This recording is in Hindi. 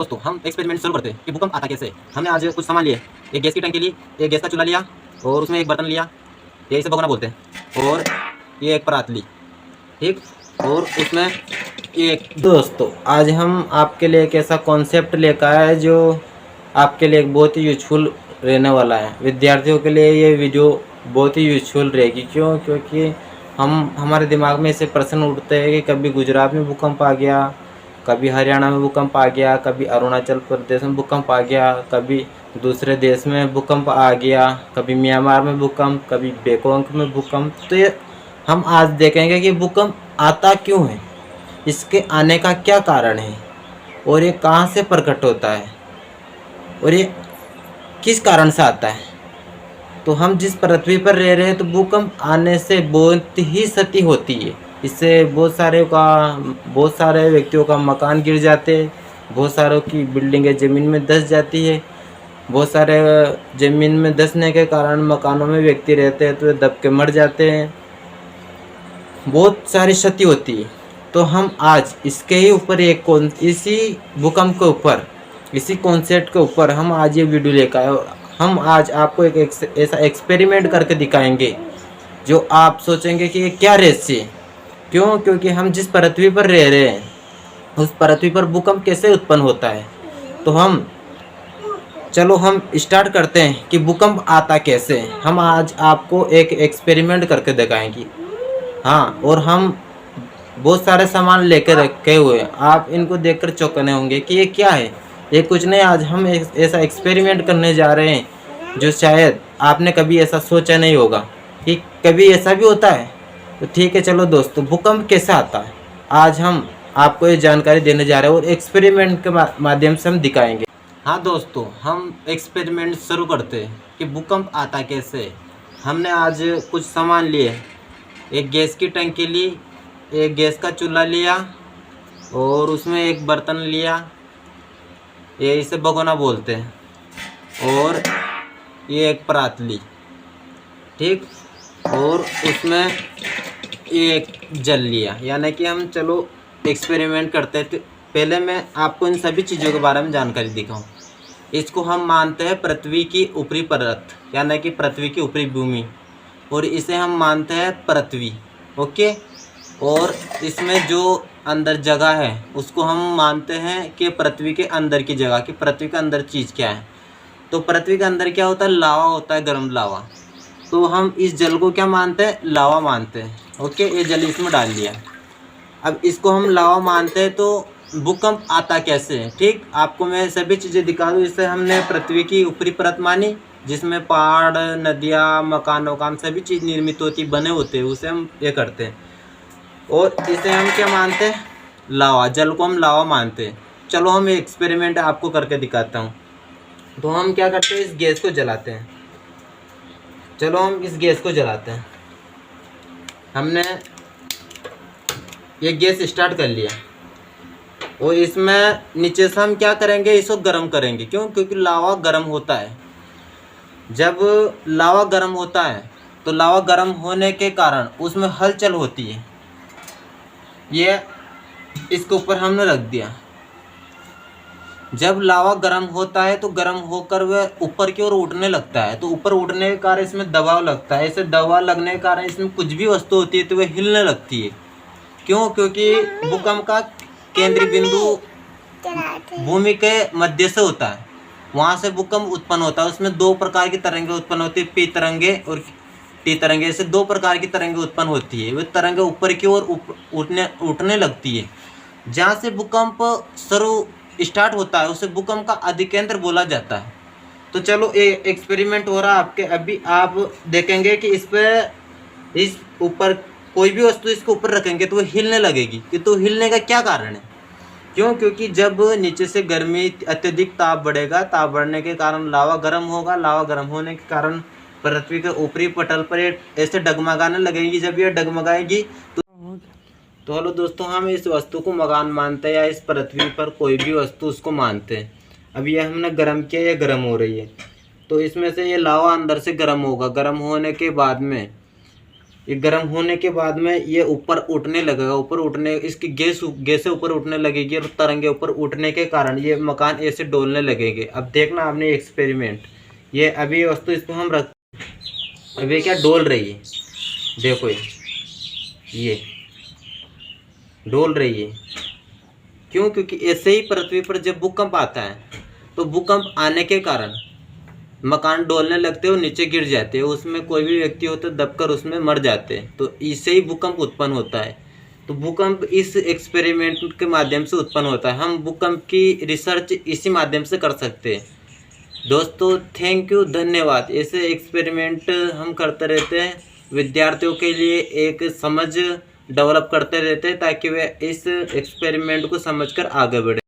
दोस्तों हम एक्सपेरिमेंट शुरू करते हैं कि भूकंप आता कैसे। हमने आज कुछ सामान लिए, एक गैस की टंकी ली, एक गैस का चूल्हा लिया और उसमें एक बर्तन लिया, ये इसे भगोना बोलते हैं, और ये एक परात ली, ठीक। और उसमें एक दोस्तों आज हम आपके लिए एक ऐसा कॉन्सेप्ट लेकर आए हैं जो आपके लिए एक बहुत ही यूजफुल रहने वाला है। विद्यार्थियों के लिए ये वीडियो बहुत ही यूजफुल रहेगी। क्योंकि हमारे दिमाग में ऐसे प्रश्न उठते हैं कि कभी गुजरात में भूकंप आ गया, कभी हरियाणा में भूकंप आ गया, कभी अरुणाचल प्रदेश में भूकंप आ गया, कभी दूसरे देश में भूकंप आ गया, कभी म्यांमार में भूकंप, कभी बैंकॉक में भूकंप। तो ये हम आज देखेंगे कि भूकंप आता क्यों है, इसके आने का क्या कारण है, और ये कहाँ से प्रकट होता है, और ये किस कारण से आता है। तो हम जिस पृथ्वी पर रह रहे हैं तो भूकंप आने से बहुत ही क्षति होती है। इससे बहुत सारे व्यक्तियों का मकान गिर जाते हैं, बहुत सारों की बिल्डिंगें ज़मीन में धंस जाती है। बहुत सारे ज़मीन में धंसने के कारण मकानों में व्यक्ति रहते हैं तो वे दब के मर जाते हैं, बहुत सारी क्षति होती है। तो हम आज इसके ही ऊपर इसी भूकंप के ऊपर, इसी कॉन्सेप्ट के ऊपर हम आज ये वीडियो लेकर आए, और हम आज आपको एक ऐसा एक्सपेरिमेंट करके दिखाएंगे जो आप सोचेंगे कि ये क्या रहस्य है। क्योंकि हम जिस पृथ्वी पर रह रहे हैं उस पृथ्वी पर भूकंप कैसे उत्पन्न होता है। तो चलो हम स्टार्ट करते हैं कि भूकंप आता कैसे है। हम आज आपको एक एक्सपेरिमेंट करके दिखाएंगे। हाँ, और हम बहुत सारे सामान लेकर रखे हुए हैं, आप इनको देखकर चौंकने होंगे कि ये क्या है। ये कुछ नहीं, आज हम ऐसा एक्सपेरिमेंट करने जा रहे हैं जो शायद आपने कभी ऐसा सोचा नहीं होगा कि कभी ऐसा भी होता है। तो ठीक है, चलो दोस्तों, भूकंप कैसे आता है आज हम आपको ये जानकारी देने जा रहे हैं, और एक्सपेरिमेंट के माध्यम से हम दिखाएंगे। हाँ दोस्तों, हम एक्सपेरिमेंट शुरू करते हैं कि भूकंप आता कैसे। हमने आज कुछ सामान लिए, एक गैस की टंकी ली, एक गैस का चूल्हा लिया, और उसमें एक बर्तन लिया, ये इसे भगोना बोलते हैं, और ये एक परात ली, ठीक। और उसमें एक जल लिया, यानी कि हम चलो एक्सपेरिमेंट करते थे। पहले मैं आपको इन सभी चीज़ों के बारे में जानकारी दिखाऊं। इसको हम मानते हैं पृथ्वी की ऊपरी परत, यानी कि पृथ्वी की ऊपरी भूमि, और इसे हम मानते हैं पृथ्वी, ओके। और इसमें जो अंदर जगह है उसको हम मानते हैं कि पृथ्वी के अंदर की जगह, कि पृथ्वी के अंदर चीज़ क्या है। तो पृथ्वी के अंदर क्या होता है, लावा होता है, गर्म लावा। तो हम इस जल को क्या मानते हैं, लावा मानते हैं, ओके। ये जल इसमें डाल दिया। अब इसको हम लावा मानते हैं, तो भूकंप आता कैसे है, ठीक। आपको मैं सभी चीज़ें दिखा दूँ। इससे हमने पृथ्वी की ऊपरी परत मानी जिसमें पहाड़, नदियाँ, मकान वकान सभी चीज़ निर्मित होती, बने होते हैं, उसे हम ये करते हैं। और इसे हम क्या मानते हैं, लावा, जल को हम लावा मानते हैं। चलो हम एक्सपेरिमेंट आपको करके दिखाता हूँ। तो हम क्या करते हैं, इस गैस को जलाते हैं। चलो हम इस गैस को जलाते हैं। हमने ये गैस स्टार्ट कर लिया, और इसमें नीचे से हम क्या करेंगे, इसको गर्म करेंगे। क्योंकि लावा गर्म होता है। जब लावा गर्म होता है तो लावा गर्म होने के कारण उसमें हलचल होती है। ये इसके ऊपर हमने रख दिया। जब लावा गर्म होता है तो गर्म होकर वह ऊपर की ओर उठने लगता है। तो ऊपर उठने के कारण इसमें दबाव लगता है। ऐसे दबाव लगने के कारण इसमें कुछ भी वस्तु होती है तो वह हिलने लगती है। क्योंकि भूकंप का केंद्रीय बिंदु भूमि के मध्य से होता है, वहाँ से भूकंप उत्पन्न होता है। उसमें दो प्रकार की तरंगें उत्पन्न होती है, पी तरंगे और टी तरंगे। ऐसे दो प्रकार की तरंगें उत्पन्न होती है। वे तरंगें ऊपर की ओर उठने लगती है। जहाँ से भूकंप शुरू स्टार्ट होता है उसे भूकंप का अधिकेंद्र बोला जाता है। तो चलो ये एक्सपेरिमेंट हो रहा है आपके, अभी आप देखेंगे कि इस ऊपर कोई भी वस्तु इसके ऊपर रखेंगे तो वो हिलने लगेगी। कि तो हिलने का क्या कारण है, क्योंकि जब नीचे से गर्मी, अत्यधिक ताप बढ़ेगा, ताप बढ़ने के कारण लावा गर्म होगा, लावा गर्म होने के कारण पृथ्वी के ऊपरी पटल पर ये ऐसे डगमगाने लगेगी। जब ये डगमगाएगी तो हेलो दोस्तों, हम इस वस्तु को मकान मानते हैं, या इस पृथ्वी पर कोई भी वस्तु उसको मानते हैं। अब ये हमने गर्म किया, ये गर्म हो रही है, तो इसमें से ये लावा अंदर से गर्म होगा। गर्म होने के बाद में ये गर्म होने के बाद में ये ऊपर उठने लगेगा, ऊपर उठने इसकी गैसें ऊपर उठने लगेगी और तरंगे ऊपर उठने के कारण ये मकान ऐसे डोलने लगेंगे। अब देखना आपने एक्सपेरिमेंट, ये अभी वस्तु इसको हम रख, अभी क्या डोल रही है, देखो ये डोल रही है। क्यों? क्योंकि ऐसे ही पृथ्वी पर जब भूकंप आता है तो भूकंप आने के कारण मकान डोलने लगते हैं और नीचे गिर जाते हैं, उसमें कोई भी व्यक्ति हो तो दबकर उसमें मर जाते हैं। तो इससे ही भूकंप उत्पन्न होता है। तो भूकंप इस एक्सपेरिमेंट के माध्यम से उत्पन्न होता है। हम भूकंप की रिसर्च इसी माध्यम से कर सकते हैं। दोस्तों थैंक यू, धन्यवाद। ऐसे एक्सपेरिमेंट हम करते रहते हैं, विद्यार्थियों के लिए एक समझ डेवलप करते रहते हैं ताकि वे इस एक्सपेरिमेंट को समझकर आगे बढ़े।